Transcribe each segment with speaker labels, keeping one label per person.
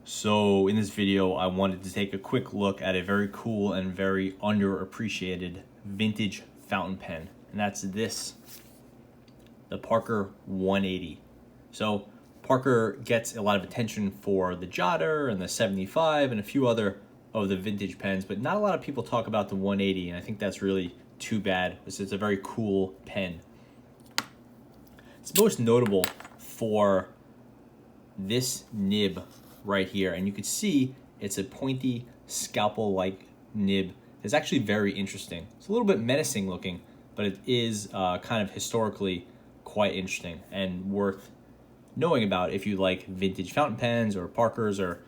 Speaker 1: So in this video, I wanted to take a quick look at a very cool and very underappreciated vintage fountain pen, and that's this, the Parker 180. So Parker gets a lot of attention for the Jotter and the 75 and a few other of the vintage pens, but not a lot of people talk about the 180, and I think that's really too bad because it's a very cool pen. It's most notable for this nib right here, and you can see it's a pointy scalpel-like nib. It's actually very interesting. It's a little bit menacing looking, but it is kind of historically quite interesting and worth knowing about if you like vintage fountain pens or Parkers or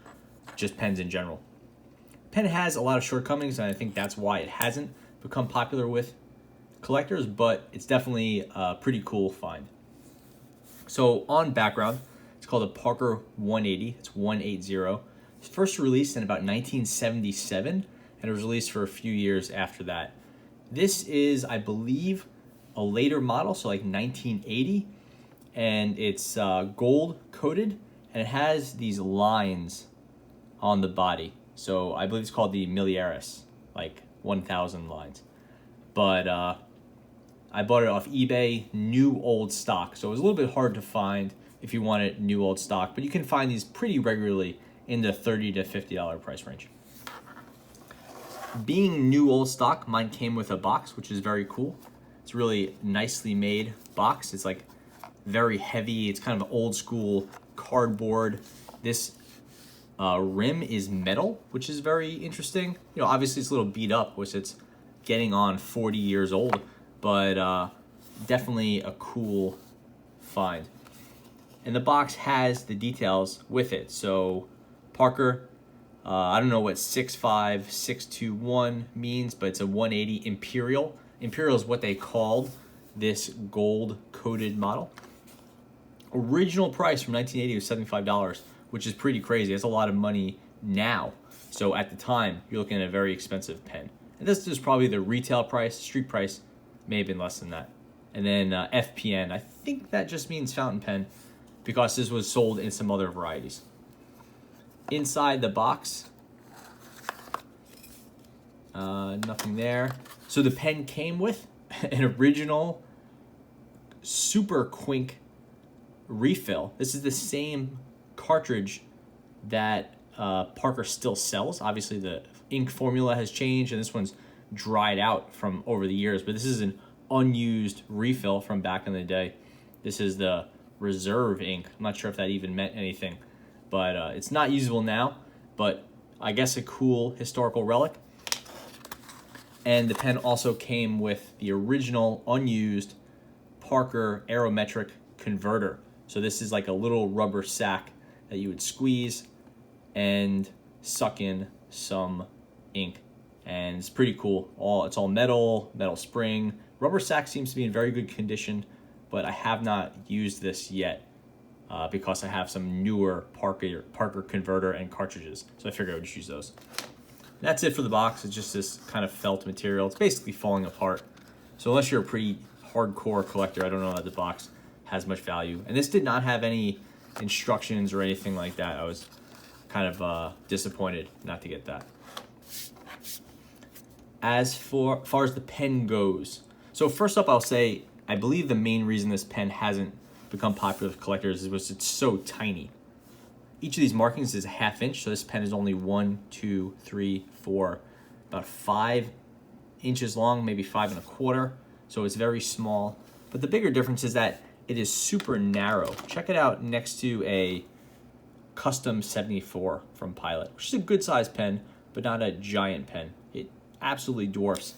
Speaker 1: just pens in general. Pen has a lot of shortcomings, and I think that's why it hasn't become popular with collectors, but it's definitely a pretty cool find. So on background, it's called a Parker 180. It's 180. It's first released in about 1977, and it was released for a few years after that. This is, I believe, a later model, so like 1980, and it's gold coated, and it has these lines on the body. So I believe it's called the Miliaris, like 1,000 lines. But I bought it off eBay, new old stock, so it was a little bit hard to find if you wanted new old stock, but you can find these pretty regularly in the $30 to $50 price range. Being new old stock, mine came with a box, which is very cool. It's a really nicely made box. It's like very heavy. It's kind of old school cardboard. This rim is metal, which is very interesting. You know, obviously it's a little beat up, which it's getting on 40 years old, but definitely a cool find. And the box has the details with it. So Parker, I don't know what 65621 means, but it's a 180 Imperial. Imperial is what they called this gold coated model. Original price from 1980 was $75, which is pretty crazy. That's a lot of money now. So at the time, you're looking at a very expensive pen. And this is probably the retail price. Street price may have been less than that. And then FPN, I think that just means fountain pen, because this was sold in some other varieties. Inside the box, nothing there. So the pen came with an original Super Quink refill. This is the same cartridge that Parker still sells. Obviously the ink formula has changed and this one's dried out from over the years, but this is an unused refill from back in the day. This is the reserve ink. I'm not sure if that even meant anything, but it's not usable now, but I guess a cool historical relic. And the pen also came with the original unused Parker aerometric converter. So this is like a little rubber sack that you would squeeze and suck in some ink, and it's pretty cool. It's all metal spring. Rubber sack seems to be in very good condition, but I have not used this yet because I have some newer Parker converter and cartridges, so I figured I would just use those. That's it for the box. It's just this kind of felt material. It's basically falling apart. So unless you're a pretty hardcore collector, I don't know that the box has much value. And this did not have any instructions or anything like that. I was kind of disappointed not to get that. As far as the pen goes, so first up I'll say I believe the main reason this pen hasn't become popular with collectors is because it's so tiny. Each of these markings is a ½ inch, so this pen is only 1, 2, 3, 4, about 5 inches long, maybe 5 1/4. So it's very small. But the bigger difference is that it is super narrow. Check it out next to a Custom 74 from Pilot, which is a good size pen, but not a giant pen. It absolutely dwarfs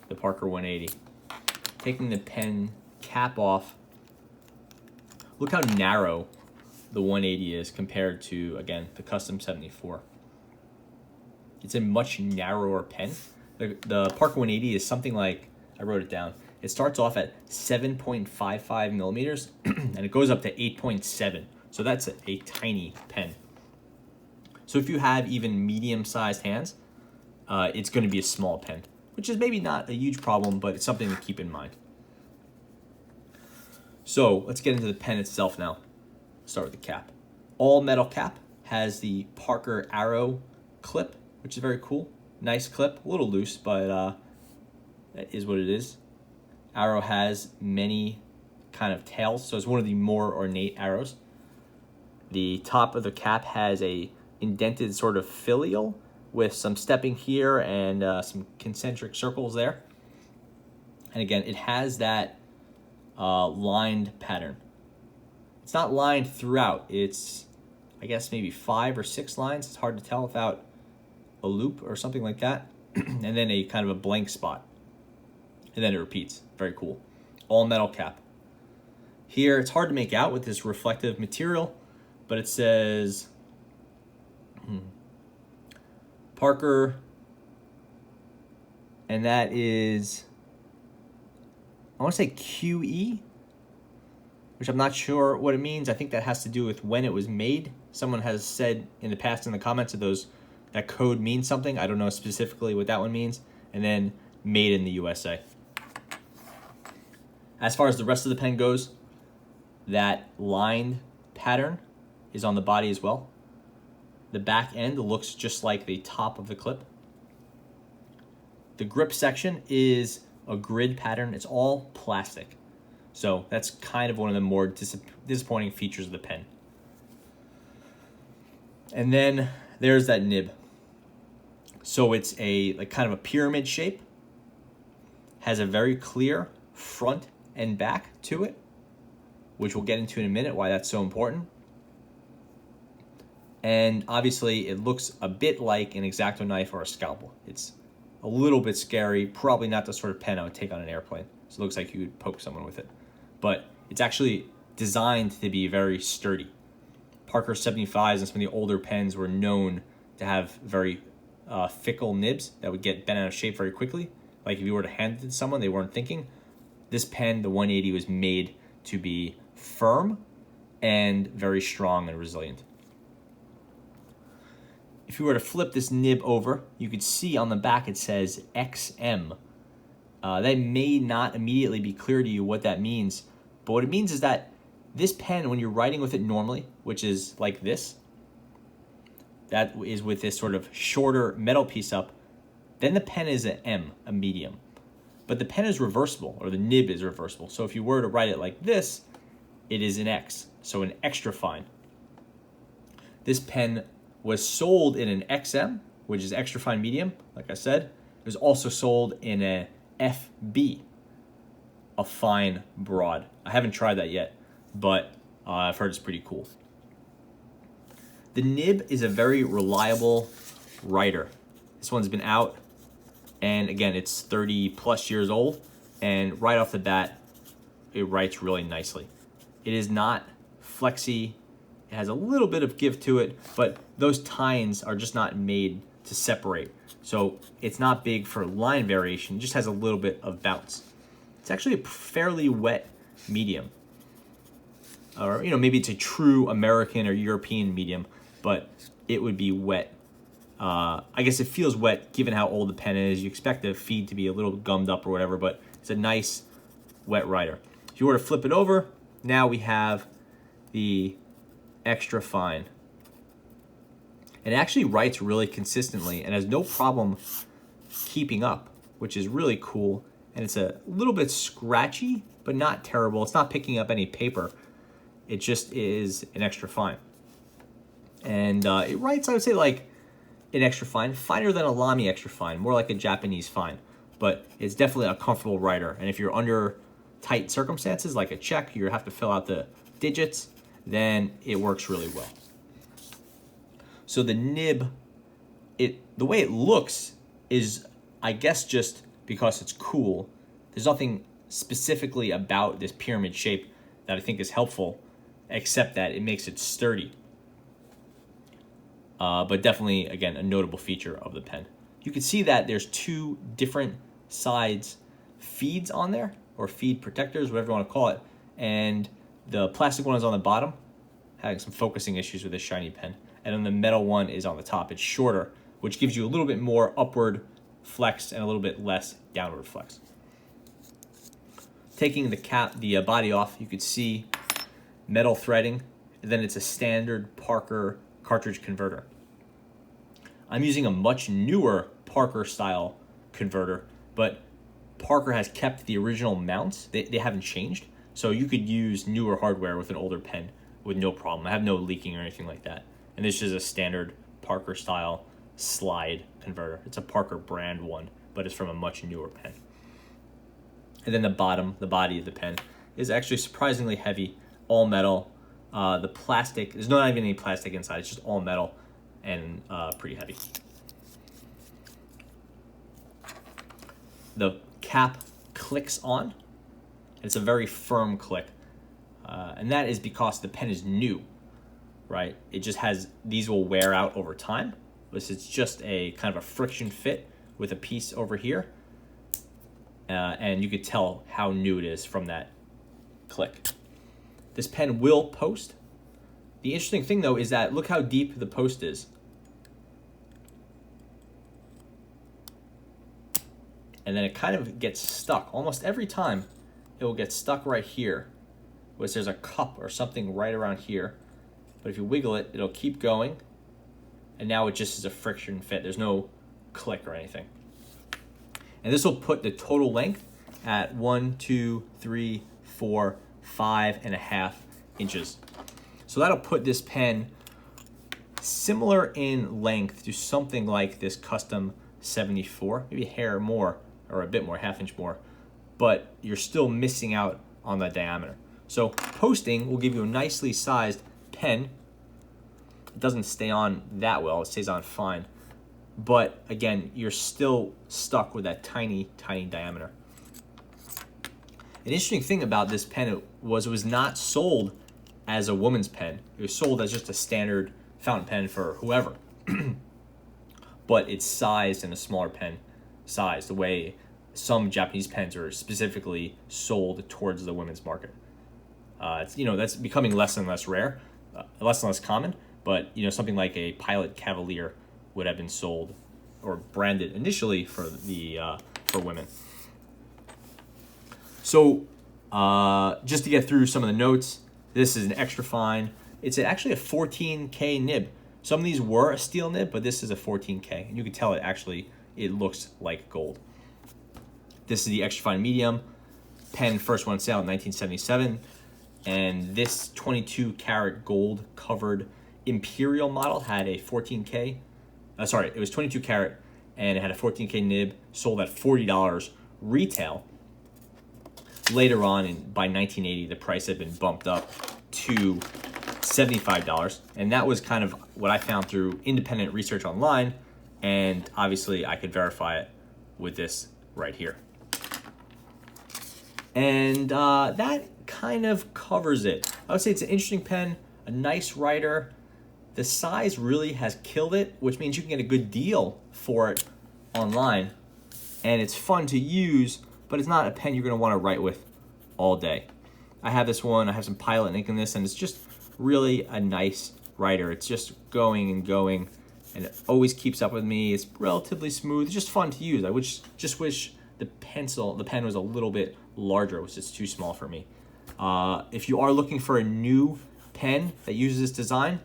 Speaker 1: the Parker 180. Taking the pen cap off, look how narrow the 180 is compared to, again, the Custom 74. It's a much narrower pen. The Parker 180 is something like, I wrote it down, it starts off at 7.55 millimeters and it goes up to 8.7. So that's a tiny pen. So if you have even medium-sized hands, it's going to be a small pen, which is maybe not a huge problem, but it's something to keep in mind. So let's get into the pen itself now. Start with the cap. All metal cap, has the Parker Arrow clip, which is very cool. Nice clip, a little loose, but that is what it is. Arrow has many kind of tails, so it's one of the more ornate arrows. The top of the cap has a indented sort of filial with some stepping here and some concentric circles there. And again, it has that lined pattern. It's not lined throughout. It's, I guess, maybe 5 or 6 lines. It's hard to tell without a loop or something like that. And then a kind of a blank spot. And then it repeats. Very cool. All metal cap. Here, it's hard to make out with this reflective material, but it says Parker, and that is, I want to say QE, which I'm not sure what it means. I think that has to do with when it was made. Someone has said in the past in the comments that code means something. I don't know specifically what that one means. And then made in the USA. As far as the rest of the pen goes, that lined pattern is on the body as well. The back end looks just like the top of the clip. The grip section is a grid pattern. It's all plastic. So that's kind of one of the more disappointing features of the pen. And then there's that nib. So it's a kind of a pyramid shape. Has a very clear front and back to it, which we'll get into in a minute why that's so important. And obviously it looks a bit like an X-Acto knife or a scalpel. It's a little bit scary, probably not the sort of pen I would take on an airplane. So it looks like you would poke someone with it. But it's actually designed to be very sturdy. Parker 75s and some of the older pens were known to have very fickle nibs that would get bent out of shape very quickly. Like if you were to hand it to someone, they weren't thinking. This pen, the 180, was made to be firm and very strong and resilient. If you were to flip this nib over, you could see on the back it says XM. That may not immediately be clear to you what that means, but what it means is that this pen, when you're writing with it normally, which is like this, that is with this sort of shorter metal piece up, then the pen is an M, a medium. But the pen is reversible, or the nib is reversible. So if you were to write it like this, it is an X, so an extra fine. This pen was sold in an XM, which is extra fine medium, like I said. It was also sold in a FB, a fine broad. I haven't tried that yet, but I've heard it's pretty cool. The nib is a very reliable writer. This one's been out, and again, it's 30 plus years old, and right off the bat, it writes really nicely. It is not flexy. It has a little bit of give to it, but those tines are just not made to separate. So it's not big for line variation, it just has a little bit of bounce. It's actually a fairly wet medium. Or, maybe it's a true American or European medium, but it would be wet. I guess it feels wet given how old the pen is. You expect the feed to be a little gummed up or whatever, but it's a nice wet writer. If you were to flip it over, now we have the extra fine. It actually writes really consistently and has no problem keeping up, which is really cool. And it's a little bit scratchy, but not terrible. It's not picking up any paper. It just is an extra fine. And it writes, I would say, like an extra fine, finer than a Lamy extra fine, more like a Japanese fine. But it's definitely a comfortable writer. And if you're under tight circumstances, like a check, you have to fill out the digits, then it works really well. So the nib, the way it looks is, I guess, just because it's cool. There's nothing specifically about this pyramid shape that I think is helpful, except that it makes it sturdy. But definitely, again, a notable feature of the pen. You can see that there's 2 different sides feeds on there, or feed protectors, whatever you want to call it. And the plastic one is on the bottom, having some focusing issues with this shiny pen. And then the metal one is on the top. It's shorter, which gives you a little bit more upward flex and a little bit less downward flex. Taking the body off, you could see metal threading. And then it's a standard Parker cartridge converter. I'm using a much newer Parker style converter, but Parker has kept the original mounts. They haven't changed. So you could use newer hardware with an older pen with no problem. I have no leaking or anything like that. And this is a standard Parker style slide converter. It's a Parker brand one, but it's from a much newer pen. And then the body of the pen is actually surprisingly heavy, all metal. The plastic, there's not even any plastic inside. It's just all metal and pretty heavy. The cap clicks on. It's a very firm click. And that is because the pen is new, right? It just has, these will wear out over time. This is just a kind of a friction fit with a piece over here. And you could tell how new it is from that click. This pen will post. The interesting thing though is that look how deep the post is. And then it kind of gets stuck. Almost every time it will get stuck right here, which there's a cup or something right around here. But if you wiggle it, it'll keep going. And now it just is a friction fit. There's no click or anything. And this will put the total length at 1, 2, 3, 4, 5.5 inches. So that'll put this pen similar in length to something like this custom 74, maybe a hair more or a bit more, half inch more, but you're still missing out on the diameter. So posting will give you a nicely sized pen. It doesn't stay on that well, it stays on fine. But again, you're still stuck with that tiny, tiny diameter. An interesting thing about this pen was it was not sold as a woman's pen. It was sold as just a standard fountain pen for whoever. But it's sized in a smaller pen size, the way some Japanese pens are specifically sold towards the women's market. It's, that's becoming less and less rare, less and less common. But something like a Pilot Cavalier would have been sold or branded initially for women. So just to get through some of the notes, this is an extra fine. It's actually a 14K nib. Some of these were a steel nib, but this is a 14K. And you can tell it looks like gold. This is the extra fine medium. Pen first went on sale in 1977. And this 22 karat gold covered Imperial model had a 14K. It was 22 karat and it had a 14K nib, sold at $40 retail. Later on, by 1980, the price had been bumped up to $75. And that was kind of what I found through independent research online. And obviously, I could verify it with this right here. And that kind of covers it. I would say it's an interesting pen, a nice writer. The size really has killed it, which means you can get a good deal for it online. And it's fun to use, but it's not a pen you're going to want to write with all day. I have this one, I have some Pilot ink in this, and it's just really a nice writer. It's just going and going, and it always keeps up with me. It's relatively smooth. It's just fun to use. I just wish the pen was a little bit larger, which is too small for me. If you are looking for a new pen that uses this design,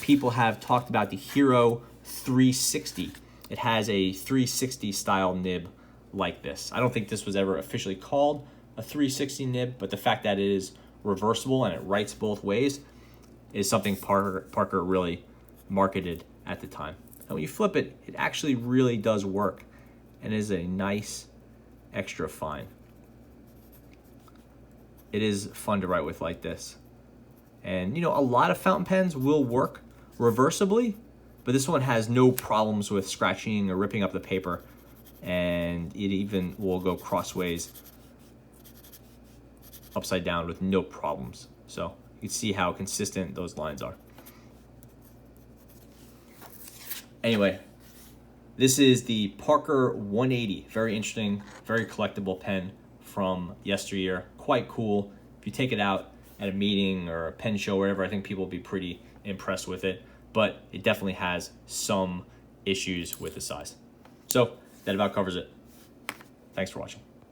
Speaker 1: people have talked about the Hero 360. It has a 360 style nib like this. I don't think this was ever officially called a 360 nib, but the fact that it is reversible and it writes both ways is something Parker really marketed at the time. And when you flip it, it actually really does work and is a nice extra fine. It is fun to write with like this. And a lot of fountain pens will work reversibly, but this one has no problems with scratching or ripping up the paper, and it even will go crossways upside down with no problems. So you can see how consistent those lines are. Anyway, this is the Parker 180. Very interesting, very collectible pen from yesteryear. Quite cool. If you take it out at a meeting or a pen show or whatever, I think people will be pretty impressed with it. But it definitely has some issues with the size. So that about covers it. Thanks for watching.